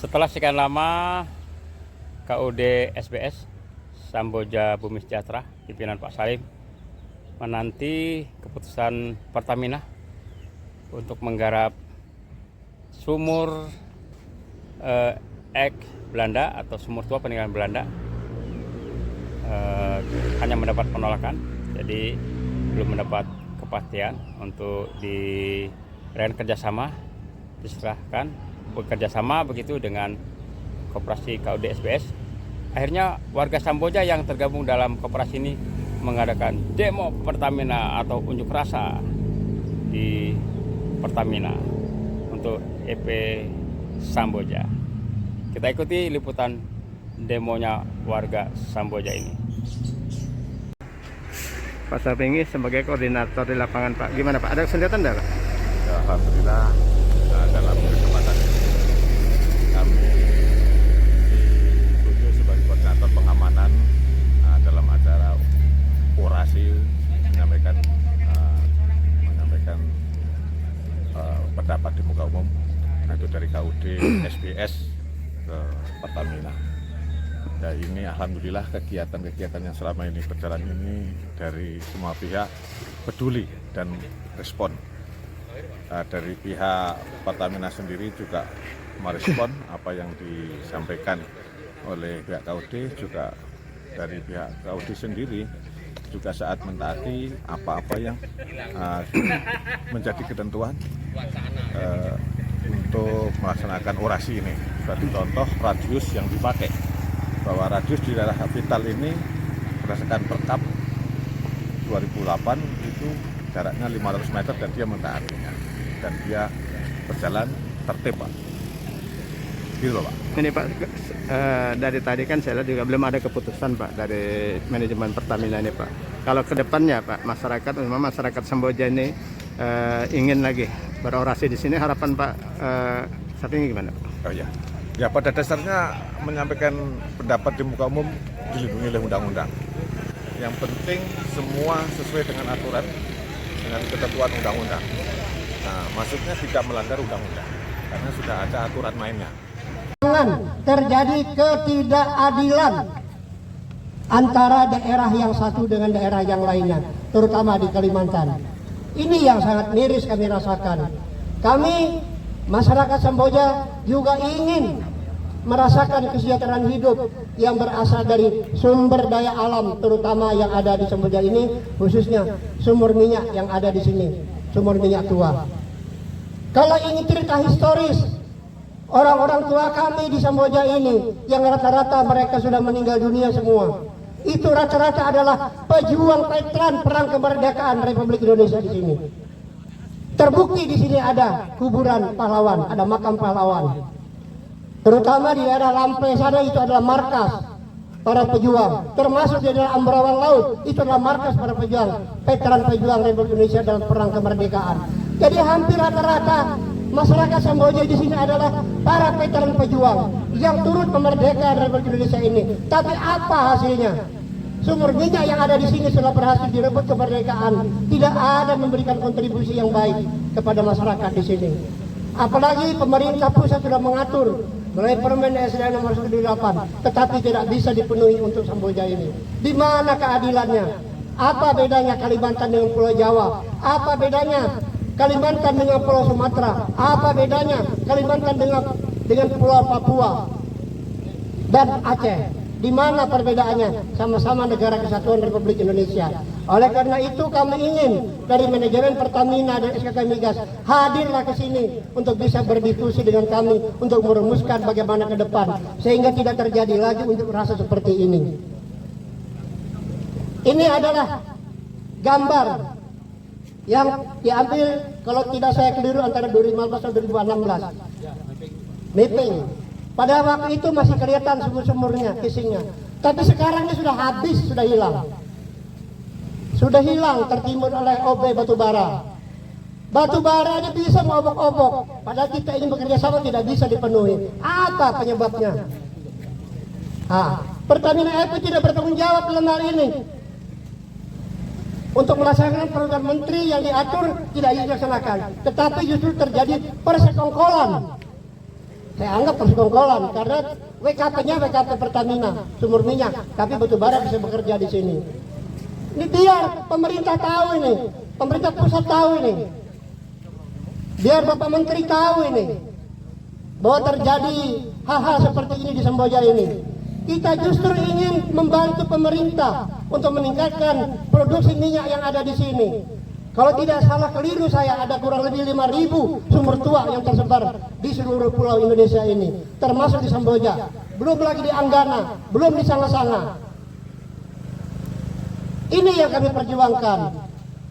Setelah sekian lama KUD SBS Samboja Bumi Sejahtera pimpinan Pak Salim menanti keputusan Pertamina untuk menggarap sumur Belanda atau sumur tua peninggalan Belanda, hanya mendapat penolakan, jadi belum mendapat kepastian untuk dilakukan kerjasama, diserahkan bekerjasama begitu dengan koperasi KUD SBS. Akhirnya warga Samboja yang tergabung dalam koperasi ini mengadakan demo Pertamina atau unjuk rasa di Pertamina untuk EP Samboja. Kita ikuti liputan demonya warga Samboja ini. Pak Sapingi sebagai koordinator di lapangan, Pak, gimana Pak? Ada kesulitan enggak, Pak? Ya, alhamdulillah dalam kesempatan ini kami ditunjuk sebagai koordinator pengamanan dalam acara orasi menyampaikan pendapat di muka umum, itu dari KUD SBS ke Pertamina. Ya, ini alhamdulillah kegiatan-kegiatan yang selama ini berjalan ini dari semua pihak peduli dan respon. Dari pihak Pertamina sendiri juga merespon apa yang disampaikan oleh pihak KUD, juga dari pihak KUD sendiri juga saat mentaati apa-apa yang menjadi ketentuan untuk melaksanakan orasi ini. Sebagai contoh, radius yang dipakai, bahwa radius di daerah vital ini berdasarkan Perkap 2008 itu jaraknya 500 meter dan dia mentaatinya, dan dia berjalan tertib, Pak. Gitu loh, Pak. Ini Pak, dari tadi kan saya lihat juga belum ada keputusan, Pak, dari manajemen Pertamina ini, Pak. Kalau ke depannya, Pak, masyarakat Samboja ini ingin lagi berorasi di sini, harapan Pak Sapingi gimana, Pak? Oh ya, ya pada dasarnya menyampaikan pendapat di muka umum dilindungi oleh undang-undang. Yang penting semua sesuai dengan aturan, dengan ketentuan undang-undang. Nah, maksudnya tidak melanggar undang-undang, karena sudah ada aturan mainnya. Jangan terjadi ketidakadilan antara daerah yang satu dengan daerah yang lainnya, terutama di Kalimantan. Ini yang sangat miris kami rasakan. Kami, masyarakat Samboja, juga ingin merasakan kesejahteraan hidup yang berasal dari sumber daya alam, terutama yang ada di Samboja ini, khususnya sumur minyak yang ada di sini, sumur minyak tua. Kalau ini cerita historis, orang-orang tua kami di Samboja ini, yang rata-rata mereka sudah meninggal dunia semua, itu rata-rata adalah pejuang veteran perang kemerdekaan Republik Indonesia di sini. Terbukti di sini ada kuburan pahlawan, ada makam pahlawan. Terutama di daerah Lampe sana itu adalah markas para pejuang. Termasuk di daerah Ambarawan Laut itu adalah markas para pejuang, veteran pejuang Republik Indonesia dalam perang kemerdekaan. Jadi hampir rata-rata masyarakat Samboja di sini adalah para veteran pejuang yang turut kemerdekaan Republik Indonesia ini. Tapi apa hasilnya? Sumur minyak yang ada di sini setelah berhasil direbut kemerdekaan tidak ada memberikan kontribusi yang baik kepada masyarakat di sini. Apalagi pemerintah pusat sudah mengatur melalui Permen SDA nomor 128, tetapi tidak bisa dipenuhi untuk Samboja ini. Di mana keadilannya? Apa bedanya Kalimantan dengan Pulau Jawa? Apa bedanya Kalimantan dengan Pulau Sumatera? Apa bedanya Kalimantan dengan Pulau Papua dan Aceh? Di mana perbedaannya? Sama-sama negara kesatuan Republik Indonesia. Oleh karena itu kami ingin dari manajemen Pertamina dan SKK Migas hadirlah ke sini untuk bisa berdiskusi dengan kami untuk merumuskan bagaimana ke depan sehingga tidak terjadi lagi unjuk rasa seperti ini. Ini adalah gambar yang diambil, kalau tidak saya keliru, antara 2015 dan 2016. Mapping. Pada waktu itu masih kelihatan sumur-sumurnya, casingnya. Tapi sekarang ini sudah habis, sudah hilang. Sudah hilang, tertimbun oleh OB batubara. Batubara ini bisa mengobok-obok, padahal kita ingin bekerja sama tidak bisa dipenuhi. Apa penyebabnya? Pertamina EP tidak bertanggung jawab dalam hal ini. Untuk melaksanakan program menteri yang diatur tidak dilaksanakan, tetapi justru terjadi persekongkolan Saya anggap persekongkolan karena WKP-nya WKP Pertamina, sumur minyak, tapi batubara bisa bekerja di sini. Ini biar pemerintah tahu ini, pemerintah pusat tahu ini, biar Bapak Menteri tahu ini, bahwa terjadi hal-hal seperti ini di Semboja ini. Kita justru ingin membantu pemerintah untuk meningkatkan produksi minyak yang ada di sini. Kalau tidak salah keliru saya, ada kurang lebih 5.000 sumur tua yang tersebar di seluruh pulau Indonesia ini, termasuk di Semboja. Belum lagi di Anggana, belum di Sanga-Sanga. Ini yang kami perjuangkan.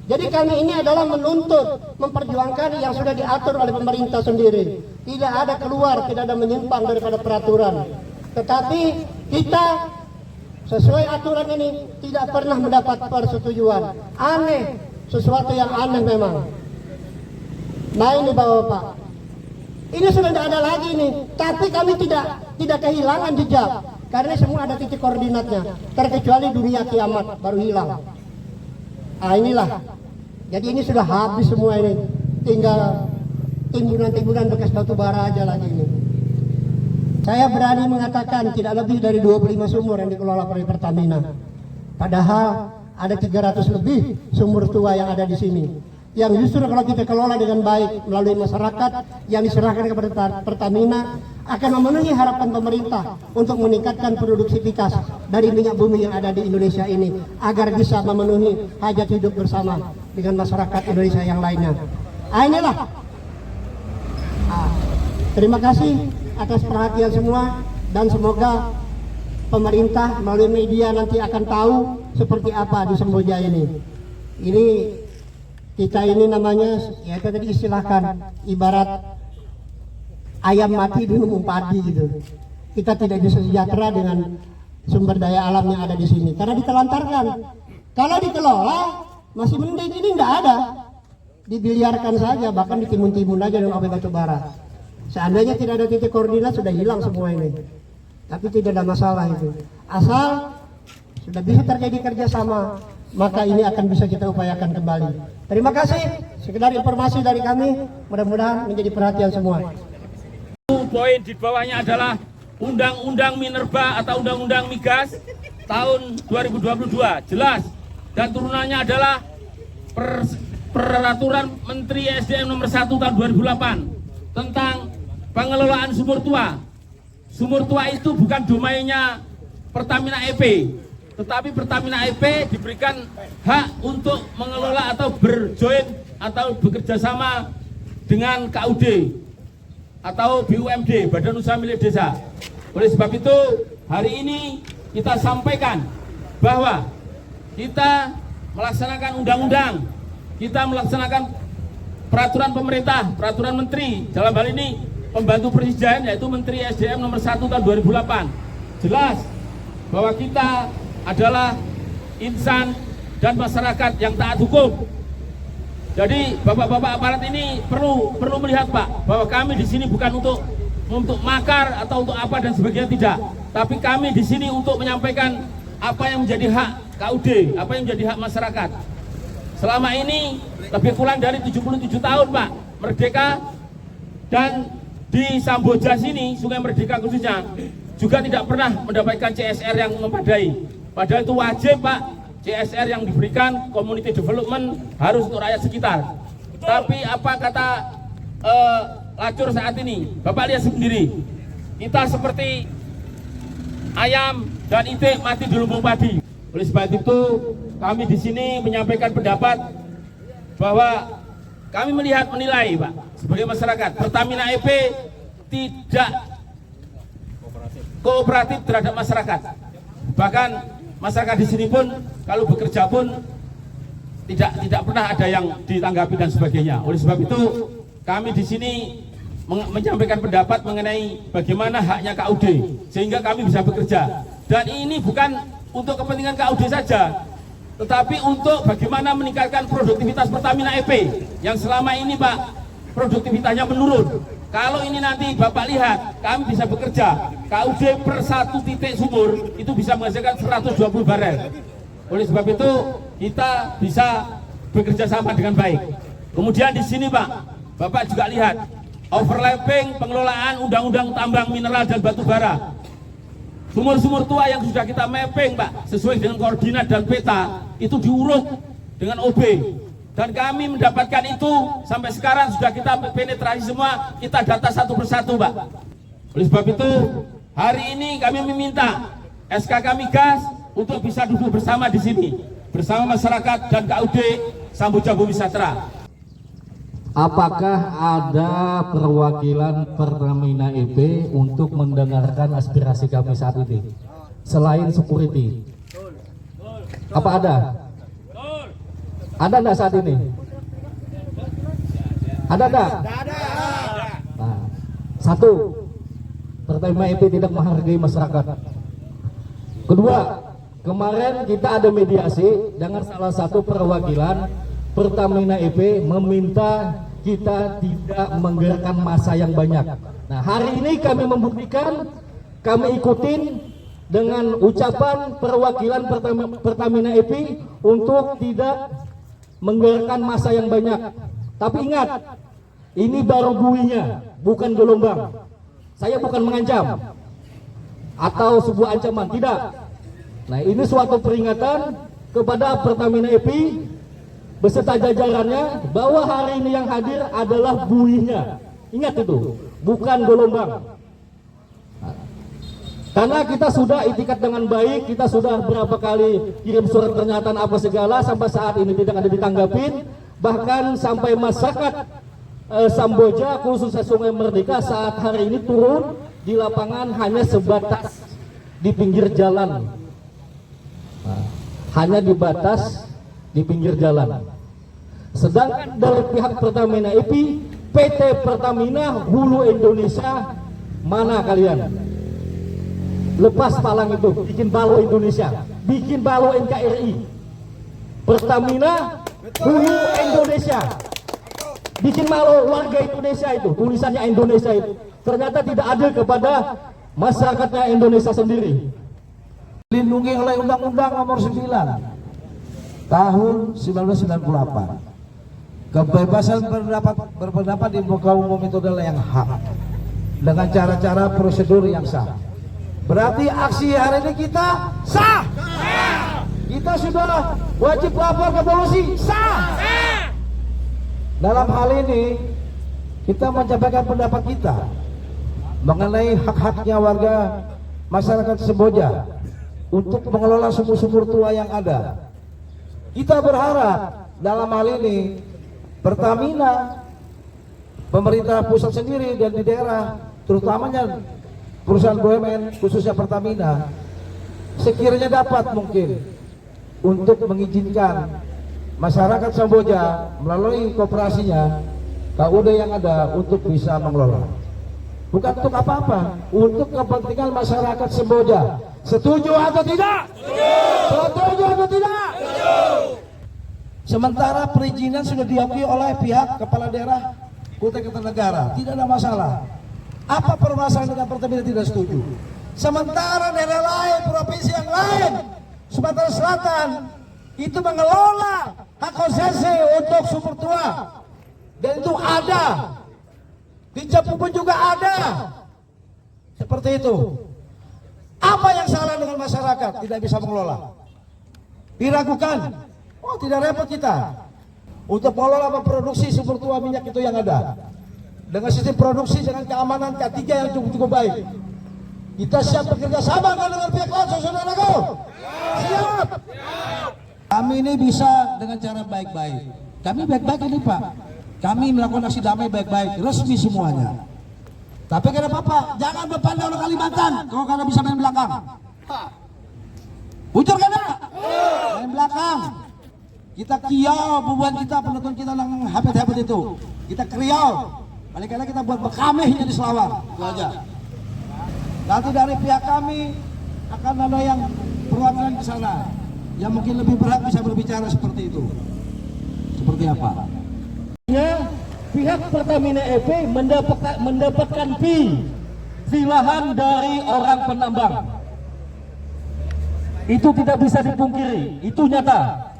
Jadi kami ini adalah menuntut, memperjuangkan yang sudah diatur oleh pemerintah sendiri. Tidak ada keluar, tidak ada menyimpang daripada peraturan. Tetapi kita sesuai aturan ini tidak pernah mendapat persetujuan. Aneh, sesuatu yang aneh memang. Nah ini Bapak-Bapak, ini sudah tidak ada lagi nih. Tapi kami tidak kehilangan jejak, karena semua ada titik koordinatnya. Terkecuali dunia kiamat baru hilang. Ah inilah. Jadi ini sudah habis semua ini. Tinggal timbunan-timbunan bekas batu bara aja lagi ini. Saya berani mengatakan tidak lebih dari 25 sumur yang dikelola oleh Pertamina. Padahal ada 300 lebih sumur tua yang ada di sini. Yang justru kalau kita kelola dengan baik melalui masyarakat yang diserahkan kepada Pertamina akan memenuhi harapan pemerintah untuk meningkatkan produktivitas dari minyak bumi yang ada di Indonesia ini agar bisa memenuhi hajat hidup bersama dengan masyarakat Indonesia yang lainnya. Inilah. Terima kasih atas perhatian semua dan semoga pemerintah melalui media nanti akan tahu seperti apa di Semboja ini. Ini kita ini namanya, ya itu tadi istilahkan ibarat ayam mati di lumbung padi gitu. Kita tidak bisa sejahtera dengan sumber daya alam yang ada di sini karena ditelantarkan. Kalau dikelola masih mending, ini enggak ada. Dibiliarkan saja, bahkan ditimbun-timbun aja dengan obat batu bara. Seandainya tidak ada titik koordinat sudah hilang semua ini. Tapi tidak ada masalah itu. Asal sudah bisa terjadi kerjasama, maka ini akan bisa kita upayakan kembali. Terima kasih. Sekedar informasi dari kami, mudah-mudahan menjadi perhatian semua. Poin di bawahnya adalah Undang-Undang Minerba atau Undang-Undang Migas tahun 2022. Jelas. Dan turunannya adalah Peraturan Menteri SDM nomor 1 tahun 2008 tentang pengelolaan sumur tua. Sumur tua itu bukan domainnya Pertamina EP, tetapi Pertamina EP diberikan hak untuk mengelola atau berjoin atau bekerja sama dengan KUD atau BUMD, Badan Usaha Milik Desa. Oleh sebab itu, hari ini kita sampaikan bahwa kita melaksanakan undang-undang, kita melaksanakan peraturan pemerintah, peraturan menteri, dalam hal ini pembantu presiden yaitu Menteri SDM nomor 1 tahun 2008. Jelas bahwa kita adalah insan dan masyarakat yang taat hukum. Jadi bapak-bapak aparat ini perlu melihat Pak, bahwa kami di sini bukan untuk makar atau untuk apa dan sebagainya, tidak. Tapi kami di sini untuk menyampaikan apa yang menjadi hak KUD, apa yang menjadi hak masyarakat. Selama ini lebih kurang dari 77 tahun Pak merdeka, dan di Samboja sini, Sungai Merdeka khususnya, juga tidak pernah mendapatkan CSR yang memadai. Padahal itu wajib Pak, CSR yang diberikan community development harus untuk rakyat sekitar. Tapi apa kata lacur saat ini? Bapak lihat sendiri, kita seperti ayam dan itik mati di lumbung padi. Oleh sebab itu kami di sini menyampaikan pendapat bahwa kami menilai Pak, sebagai masyarakat, Pertamina EP tidak kooperatif terhadap masyarakat. Bahkan masyarakat di sini pun kalau bekerja pun tidak pernah ada yang ditanggapi dan sebagainya. Oleh sebab itu kami di sini menyampaikan pendapat mengenai bagaimana haknya KUD sehingga kami bisa bekerja. Dan ini bukan untuk kepentingan KUD saja, tetapi untuk bagaimana meningkatkan produktivitas Pertamina EP yang selama ini Pak produktivitasnya menurun. Kalau ini nanti Bapak lihat, kami bisa bekerja, KUD per satu titik sumur itu bisa menghasilkan 120 barel. Oleh sebab itu kita bisa bekerja sama dengan baik. Kemudian di sini Pak, Bapak juga lihat overlapping pengelolaan undang-undang tambang mineral dan batu bara. Sumur-sumur tua yang sudah kita mapping, Pak, sesuai dengan koordinat dan peta, itu diuruk dengan OB. Dan kami mendapatkan itu sampai sekarang sudah kita penetrasi semua, kita data satu persatu, Pak. Oleh sebab itu, hari ini kami meminta SKK Migas untuk bisa duduk bersama di sini, bersama masyarakat dan KUD Samboja Bumi Satra. Apakah ada perwakilan Pertamina EP untuk mendengarkan aspirasi kami saat ini? Selain security. Apa ada? Ada enggak saat ini? Ada enggak? Nah, satu, Pertamina EP tidak menghargai masyarakat. Kedua, kemarin kita ada mediasi dengan salah satu perwakilan Pertamina EP meminta kita tidak menggerakkan massa yang banyak. Nah, hari ini kami membuktikan, kami ikutin dengan ucapan perwakilan Pertamina EP untuk tidak menggerakkan massa yang banyak. Tapi ingat, ini baru buinya, bukan gelombang. Saya bukan mengancam atau sebuah ancaman, tidak. Nah, ini suatu peringatan kepada Pertamina EP beserta jajarannya bahwa hari ini yang hadir adalah buinya. Ingat itu, bukan gelombang. Karena kita sudah itikat dengan baik, kita sudah berapa kali kirim surat pernyataan apa segala, sampai saat ini tidak ada ditanggapin. Bahkan sampai masyarakat Samboja khususnya Sungai Merdeka saat hari ini turun di lapangan hanya sebatas di pinggir jalan. Hanya dibatas di pinggir jalan. Sedangkan dari pihak Pertamina EP, PT Pertamina Hulu Indonesia, mana kalian? Lepas palang itu, bikin balo Indonesia, bikin balo NKRI. Pertamina Hulu Indonesia, bikin balo warga Indonesia itu, tulisannya Indonesia itu. Ternyata tidak adil kepada masyarakatnya Indonesia sendiri. Dilindungi oleh Undang-Undang Nomor 9 Tahun 1998. Kebebasan berpendapat di muka umum itu adalah yang hak dengan cara-cara prosedur yang sah. Berarti aksi hari ini kita sah. Kita sudah wajib lapor ke polisi, sah. Dalam hal ini kita menyampaikan pendapat kita mengenai hak-haknya warga masyarakat Samboja untuk mengelola sumur-sumur tua yang ada. Kita berharap dalam hal ini Pertamina, pemerintah pusat sendiri dan di daerah, terutamanya perusahaan BUMN khususnya Pertamina, sekiranya dapat mungkin untuk mengizinkan masyarakat Samboja melalui kooperasinya KUD yang ada untuk bisa mengelola. Bukan untuk apa-apa, untuk kepentingan masyarakat Samboja. Setuju atau tidak? Setuju atau tidak? Sementara perizinan sudah diakui oleh pihak kepala daerah Kutai Kartanegara, tidak ada masalah. Apa permasalahan dengan Pertamina tidak setuju? Sementara daerah lain, provinsi yang lain, Sumatera Selatan itu mengelola hak konsesi untuk sumur tua, dan itu ada di Cepu pun juga ada seperti itu. Apa yang salah dengan masyarakat tidak bisa mengelola? Diragukan. Oh, tidak repot kita untuk mengelola memproduksi sumber tua minyak itu yang ada dengan sistem produksi dengan keamanan K3 yang cukup baik. Kita siap bekerja sama dengan pihak lain, saudaraku. Siap. Kami ini bisa dengan cara baik-baik. Kami baik-baik ini, Pak. Kami melakukan aksi damai baik-baik, resmi semuanya. Tapi kenapa Pak? Jangan berpandang orang Kalimantan kalau kalian bisa main belakang. Bujur kan? Main belakang. Kita kiau, bubuan kita, penonton kita yang habit-habit itu. Kita kriau. Kali-kali kita buat bekameh jadi selawar. Itu aja. Nanti dari pihak kami akan ada yang perwakilan ke sana yang mungkin lebih berhak bisa berbicara seperti itu. Seperti apa? Pihak Pertamina EP mendapatkan fee lahan dari orang penambang. Itu tidak bisa dipungkiri, itu nyata.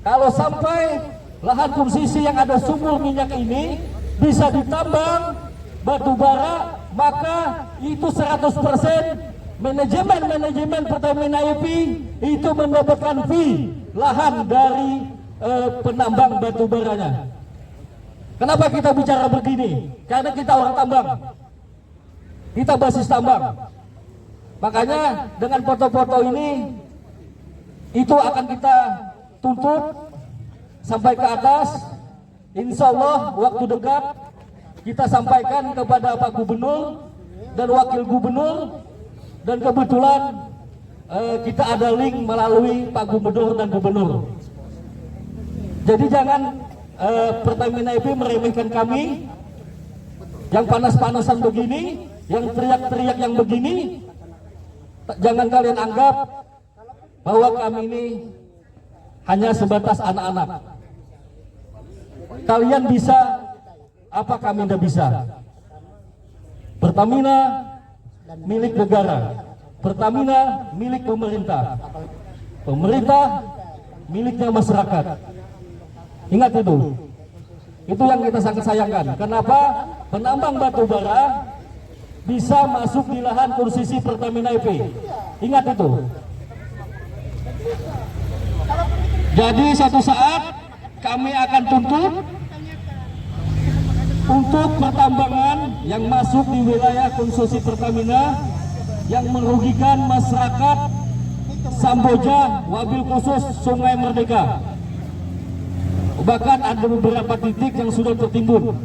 Kalau sampai lahan konsesi yang ada sumur minyak ini bisa ditambang batu bara, maka itu 100% manajemen Pertamina EP itu mendapatkan fee lahan dari penambang batu baranya. Kenapa kita bicara begini? Karena kita orang tambang, kita basis tambang. Makanya dengan foto-foto ini itu akan kita tuntut sampai ke atas. Insya Allah waktu dekat kita sampaikan kepada Pak Gubernur dan Wakil Gubernur, dan kebetulan kita ada link melalui Pak Gubernur dan Gubernur. Jadi jangan Pertamina EP meremehkan kami yang panas-panasan begini, yang teriak-teriak yang begini. Jangan kalian anggap bahwa kami ini hanya sebatas anak-anak. Kalian bisa apa kami tidak bisa. Pertamina milik negara, Pertamina milik pemerintah, pemerintah miliknya masyarakat. Ingat itu yang kita sangat sayangkan. Kenapa penambang batu bara bisa masuk di lahan konsesi Pertamina EP? Ingat itu. Jadi satu saat kami akan tuntut untuk pertambangan yang masuk di wilayah konsesi Pertamina yang merugikan masyarakat Samboja, wabil khusus Sungai Merdeka. Bahkan ada beberapa titik yang sudah tertimbun.